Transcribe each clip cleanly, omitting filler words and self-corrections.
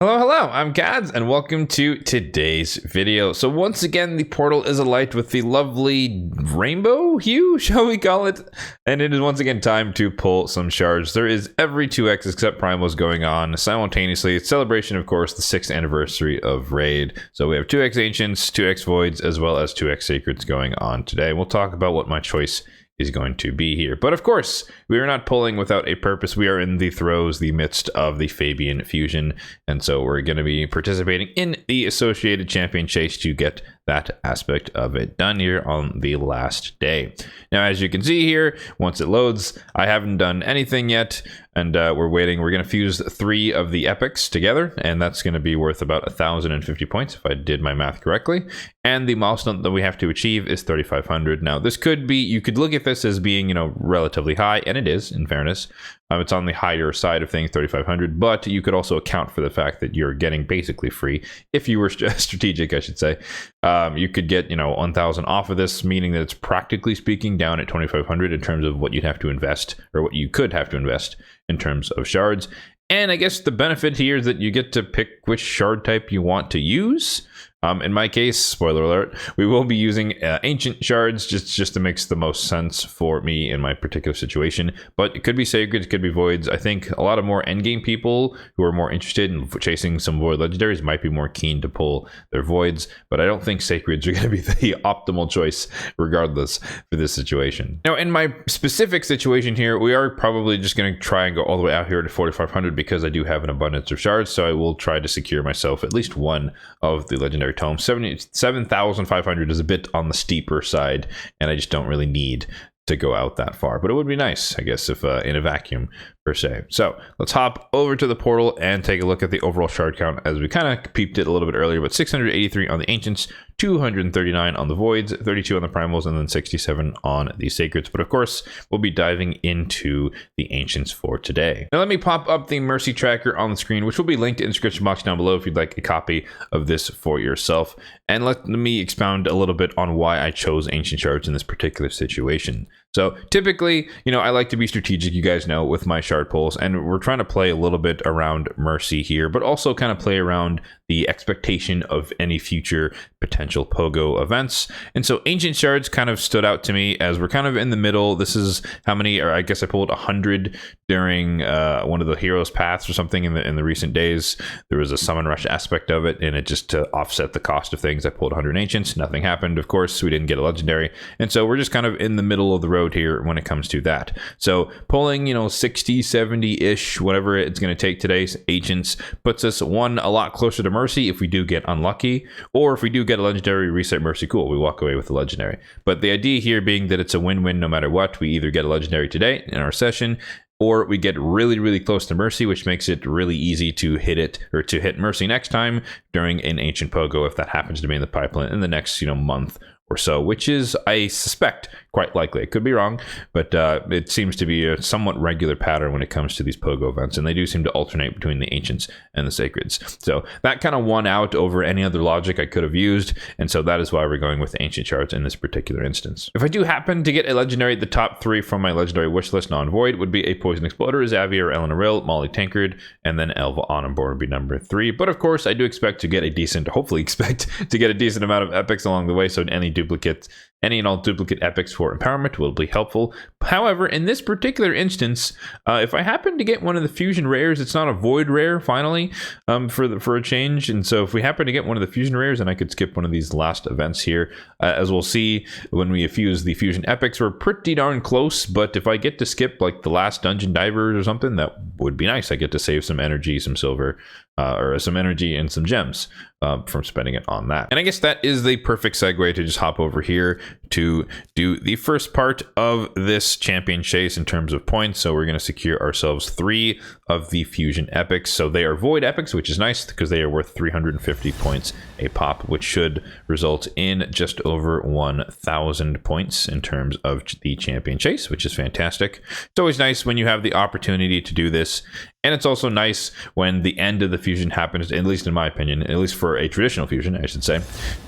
Hello, I'm Kads, and welcome to today's video. So once again, the portal is alight with the lovely rainbow hue, shall we call it? And it is once again time to pull some shards. There is every 2x except primals going on simultaneously. It's celebration, of course, the 6th anniversary of Raid. So we have 2x Ancients, 2x Voids, as well as 2x Sacreds going on today. We'll talk about what my choice is going to be here. But of course, we are not pulling without a purpose. We are in the midst of the Fabian fusion, and so we're going to be participating in the associated champion chase to get that aspect of it done here on the last day. Now, as you can see here, once it loads, I haven't done anything yet, and we're waiting. We're going to fuse 3 of the epics together, and that's going to be worth about 1,050 points if I did my math correctly. And the milestone that we have to achieve is 3,500. Now, this could be, you could look at this as being, relatively high, and it is, in fairness. It's on the higher side of things, 3,500, but you could also account for the fact that you're getting basically free. If you were strategic, I should say, you could get 1,000 off of this, meaning that it's practically speaking down at 2,500 in terms of what you'd have to invest, or what you could have to invest in terms of shards. And I guess the benefit here is that you get to pick which shard type you want to use. In my case, spoiler alert, we will be using ancient shards just to make the most sense for me in my particular situation. But it could be sacred, it could be voids. I think a lot of more endgame people who are more interested in chasing some void legendaries might be more keen to pull their voids. But I don't think sacreds are going to be the optimal choice regardless for this situation. Now, in my specific situation here, we are probably just going to try and go all the way out here to 4,500 because I do have an abundance of shards. So I will try to secure myself at least one of the legendary tome. 7,500 is a bit on the steeper side, and I just don't really need to go out that far, but it would be nice, I guess, if in a vacuum per se. So let's hop over to the portal and take a look at the overall shard count, as we kind of peeped it a little bit earlier, but 683 on the ancients, 239 on the voids, 32 on the primals, and then 67 on the sacreds. But of course, we'll be diving into the ancients for today. Now let me pop up the mercy tracker on the screen, which will be linked in the description box down below if you'd like a copy of this for yourself. And let me expound a little bit on why I chose ancient shards in this particular situation. So typically, I like to be strategic, you guys know, with my shard pulls, and we're trying to play a little bit around mercy here, but also kind of play around the expectation of any future potential POGO events. And so ancient shards kind of stood out to me as we're kind of in the middle. This is how many, or I guess I pulled 100 during one of the heroes paths or something in the recent days. There was a summon rush aspect of it, and it just to offset the cost of things, I pulled 100 ancients. Nothing happened, of course. We didn't get a legendary, and so we're just kind of in the middle of the road here when it comes to that. So pulling 60, 70 ish, whatever it's going to take today's ancients, puts us a lot closer to mercy if we do get unlucky, or if we do get a legendary, reset mercy, cool, we walk away with a legendary. But the idea here being that it's a win-win no matter what. We either get a legendary today in our session, or we get really close to mercy, which makes it really easy to hit it, or to hit mercy next time during an ancient pogo if that happens to be in the pipeline in the next month or so, which is, I suspect, quite likely. It could be wrong, but it seems to be a somewhat regular pattern when it comes to these POGO events, and they do seem to alternate between the ancients and the sacreds. So that kind of won out over any other logic I could have used, and so that is why we're going with ancient shards in this particular instance. If I do happen to get a legendary, the top 3 from my legendary wish list non-void would be a Poison Exploder, Xavier, Elena Rill, Molly Tankard, and then Elva Onboard would be number 3. But of course, I do expect to get a decent, hopefully expect to get a decent amount of epics along the way, so any and all duplicate epics for empowerment will be helpful. However, in this particular instance, if I happen to get one of the fusion rares, it's not a void rare finally, for a change. And so if we happen to get one of the fusion rares, then I could skip one of these last events here. As we'll see when we fuse the fusion epics, we're pretty darn close. But if I get to skip like the last dungeon divers or something, that would be nice. I get to save some energy, some silver, or some energy and some gems from spending it on that. And I guess that is the perfect segue to just hop over here to do the first part of this champion chase in terms of points. So we're going to secure ourselves 3 of the fusion epics. So they are void epics, which is nice because they are worth 350 points a pop, which should result in just over 1,000 points in terms of the champion chase, which is fantastic. It's always nice when you have the opportunity to do this. And it's also nice when the end of the fusion happens, at least in my opinion, at least for a traditional fusion, I should say.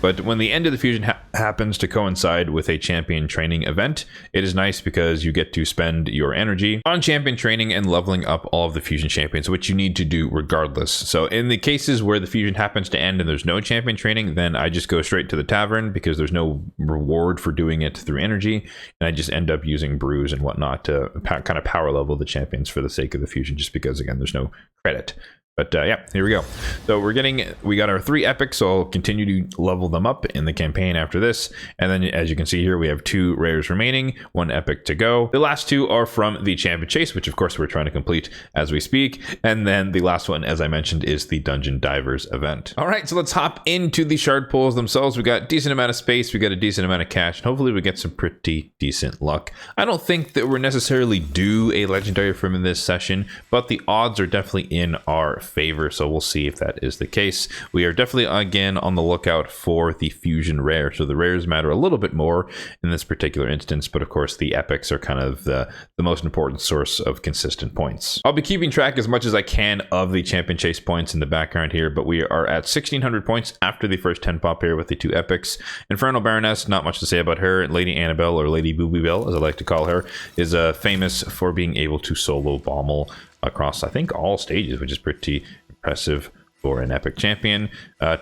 But when the end of the fusion happens to coincide with a champion training event, it is nice because you get to spend your energy on champion training and leveling up all of the fusion champions, which you need to do regardless. So in the cases where the fusion happens to end and there's no champion training, then I just go straight to the tavern because there's no reward for doing it through energy, and I just end up using brews and whatnot to kind of power level the champions for the sake of the fusion, just because again there's no credit. But yeah, here we go. So we got our 3 epics, so I'll continue to level them up in the campaign after this. And then as you can see here, we have 2 rares remaining, 1 epic to go. The last 2 are from the champion chase, which of course we're trying to complete as we speak. And then the last one, as I mentioned, is the Dungeon Divers event. All right, so let's hop into the shard pulls themselves. We got a decent amount of space, we got a decent amount of cash, and hopefully we get some pretty decent luck. I don't think that we're necessarily due a legendary from this session, but the odds are definitely in our favor, so we'll see if that is the case. We are definitely again on the lookout for the fusion rare, so the rares matter a little bit more in this particular instance, but of course the epics are kind of the most important source of consistent points. I'll be keeping track as much as I can of the champion chase points in the background here, but we are at 1600 points after the first 10 pop here with the 2 epics. Infernal Baroness, not much to say about her. Lady Annabelle, or Lady Booby Bell as I like to call her, is famous for being able to solo bommel across I think all stages, which is pretty impressive for an epic champion.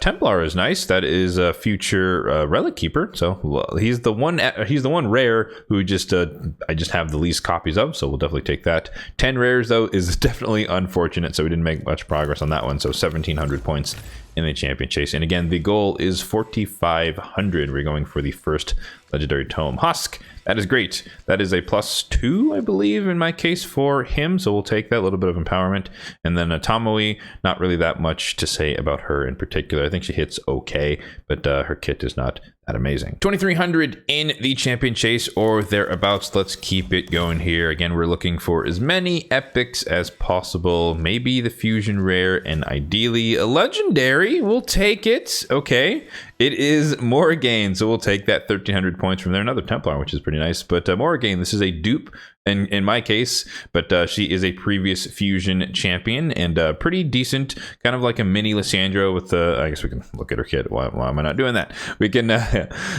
Templar is nice. That is a future relic keeper, so he's the one rare who just I just have the least copies of, so we'll definitely take that. 10 rares though is definitely unfortunate, so we didn't make much progress on that one. So 1700 points in the champion chase, and again the goal is 4500. We're going for the first legendary tome. Husk, that is great. That is a +2, I believe, in my case for him, so we'll take that. A little bit of empowerment. And then Tomoe, not really that much to say about her in particular. I think she hits okay, but her kit is not that amazing. 2300 in the champion chase or thereabouts. Let's keep it going here. Again, we're looking for as many epics as possible, maybe the fusion rare, and ideally a legendary. We'll take it. Okay, it is Morrigan, so we'll take that 1300 points from there. Another Templar, which is pretty nice. But Morrigan, this is a dupe in my case, but she is a previous fusion champion and pretty decent, kind of like a mini Lysandra with the, I guess we can look at her kit. Why am I not doing that? We can,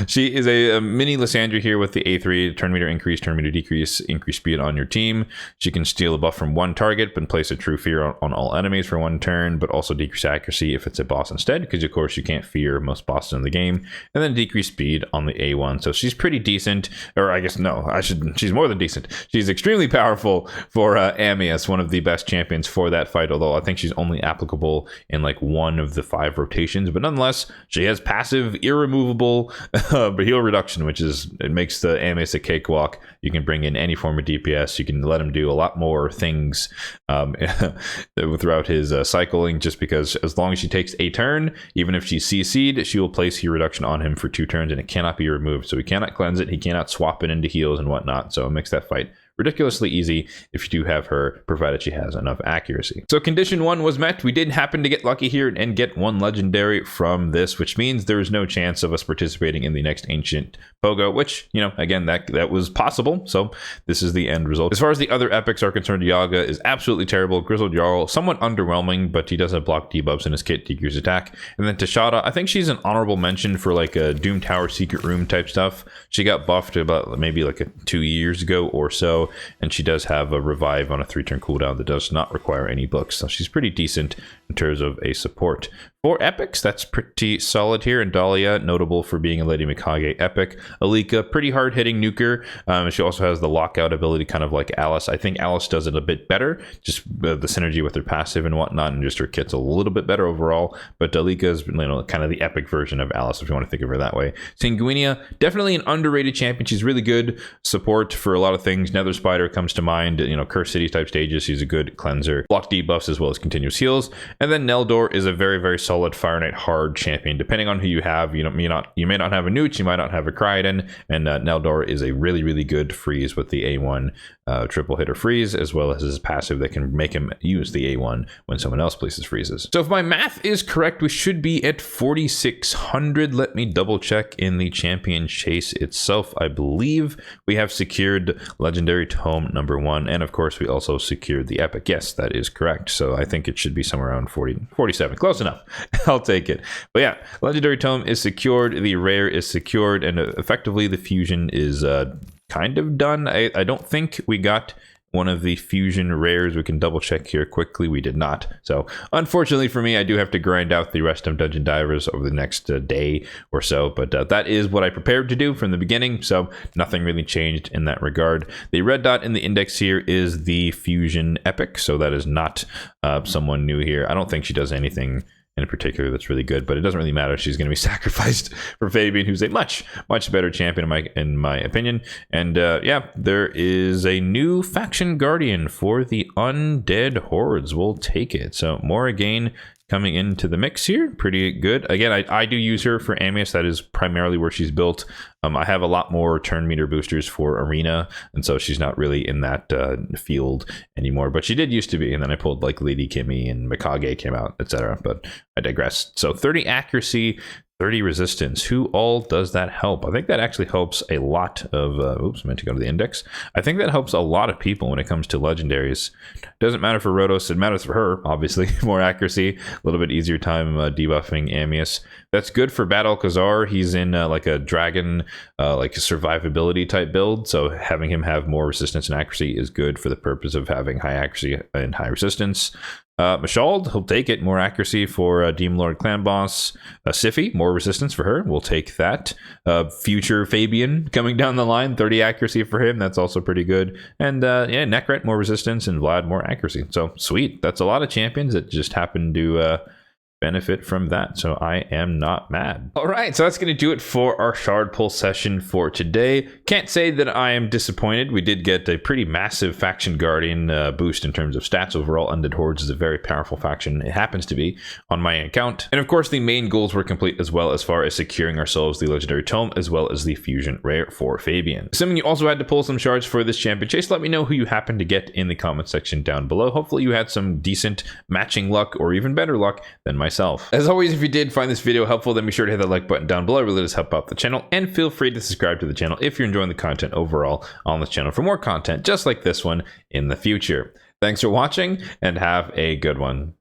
she is a mini Lysandra here with the A3, turn meter increase, turn meter decrease, increase speed on your team. She can steal a buff from one target, but place a true fear on all enemies for 1 turn, but also decrease accuracy if it's a boss instead, because of course you can't fear most bosses in the game, and then decrease speed on the A1. So she's pretty decent, or I guess no, she's more than decent. She's extremely powerful for Amias, one of the best champions for that fight, although I think she's only applicable in like 1 of the 5 rotations. But nonetheless, she has passive, irremovable heal reduction, which is, it makes the Amias a cakewalk. You can bring in any form of DPS. You can let him do a lot more things throughout his cycling, just because as long as she takes a turn, even if she's CC'd, she will place heal reduction on him for 2 turns, and it cannot be removed. So he cannot cleanse it, he cannot swap it into heals and whatnot, so it makes that fight ridiculously easy if you do have her, provided she has enough accuracy. So condition 1 was met. We did happen to get lucky here and get 1 legendary from this, which means there is no chance of us participating in the next ancient Pogo, which, you know, again, that was possible. So this is the end result. As far as the other epics are concerned, Yaga is absolutely terrible. Grizzled Jarl, somewhat underwhelming, but he does have block debuffs in his kit, decrease attack. And then Tashada, I think she's an honorable mention for like a Doom Tower secret room type stuff. She got buffed about maybe like 2 years ago or so, and she does have a revive on a 3-turn cooldown that does not require any books, so she's pretty decent in terms of a support. For epics, that's pretty solid here. And Dahlia, notable for being a Lady Mikage epic. Alika, pretty hard-hitting nuker. She also has the lockout ability, kind of like Alice. I think Alice does it a bit better, just the synergy with her passive and whatnot, and just her kit's a little bit better overall. But Alika is, you know, kind of the epic version of Alice, if you want to think of her that way. Sanguinia, definitely an underrated champion. She's really good support for a lot of things. Nether Spider comes to mind. You know, Curse City type stages, she's a good cleanser. Block debuffs as well as continuous heals. And then Neldor is a very, very solid Fire Knight hard champion. Depending on who you have, you may not have a Nooch, you might not have a Cryodan, and Neldor is a really, really good freeze with the A1 triple hit or freeze, as well as his passive that can make him use the A1 when someone else places freezes. So if my math is correct, we should be at 4,600. Let me double check in the champion chase itself. I believe we have secured legendary tome number 1, and of course we also secured the epic. Yes, that is correct. So I think it should be somewhere around 47. Close enough. I'll take it. But yeah, legendary tome is secured, the rare is secured, and effectively the fusion is kind of done. I don't think we got one of the fusion rares. We can double check here quickly. We did not. So unfortunately for me, I do have to grind out the rest of Dungeon Divers over the next day or so. But that is what I prepared to do from the beginning. So nothing really changed in that regard. The red dot in the index here is the fusion epic. So that is not someone new here. I don't think she does anything in particular that's really good, but it doesn't really matter. She's going to be sacrificed for Fabian, who's a much better champion in my opinion. And yeah, there is a new faction guardian for the undead hordes. We'll take it. So Morrigan coming into the mix here, pretty good. Again, I do use her for Amius. That is primarily where she's built. I have a lot more turn meter boosters for Arena, and so she's not really in that field anymore, but she did used to be, and then I pulled like Lady Kimmy and Mikage came out, etc. But I digress. So 30 accuracy, 30 resistance. Who all does that help? I think that actually helps a lot of oops, I meant to go to the index. I think that helps a lot of people when it comes to legendaries. Doesn't matter for Rotos, it matters for her, obviously. More accuracy, a little bit easier time debuffing Amius. That's good for Battle Khazar. He's in like a dragon like a survivability type build, so having him have more resistance and accuracy is good for the purpose of having high accuracy and high resistance. Mashald, he'll take it. More accuracy for Demon Lord Clan Boss. Sify, more resistance for her. We'll take that. Future Fabian coming down the line. 30 accuracy for him. That's also pretty good. And yeah, Nekret, more resistance. And Vlad, more accuracy. So sweet. That's a lot of champions that just happen to benefit from that, so I am not mad. All right, so that's going to do it for our shard pull session for today. Can't say that I am disappointed. We did get a pretty massive faction guardian boost in terms of stats. Overall, Undead Hordes is a very powerful faction. It happens to be on my account, and of course the main goals were complete as well, as far as securing ourselves the legendary tome as well as the fusion rare for Fabian. Assuming you also had to pull some shards for this champion chase, let me know who you happened to get in the comment section down below. Hopefully you had some decent matching luck or even better luck than myself. As always, if you did find this video helpful, then be sure to hit that like button down below. It really does help out the channel, and feel free to subscribe to the channel if you're enjoying the content overall on this channel for more content just like this one in the future. Thanks for watching and have a good one.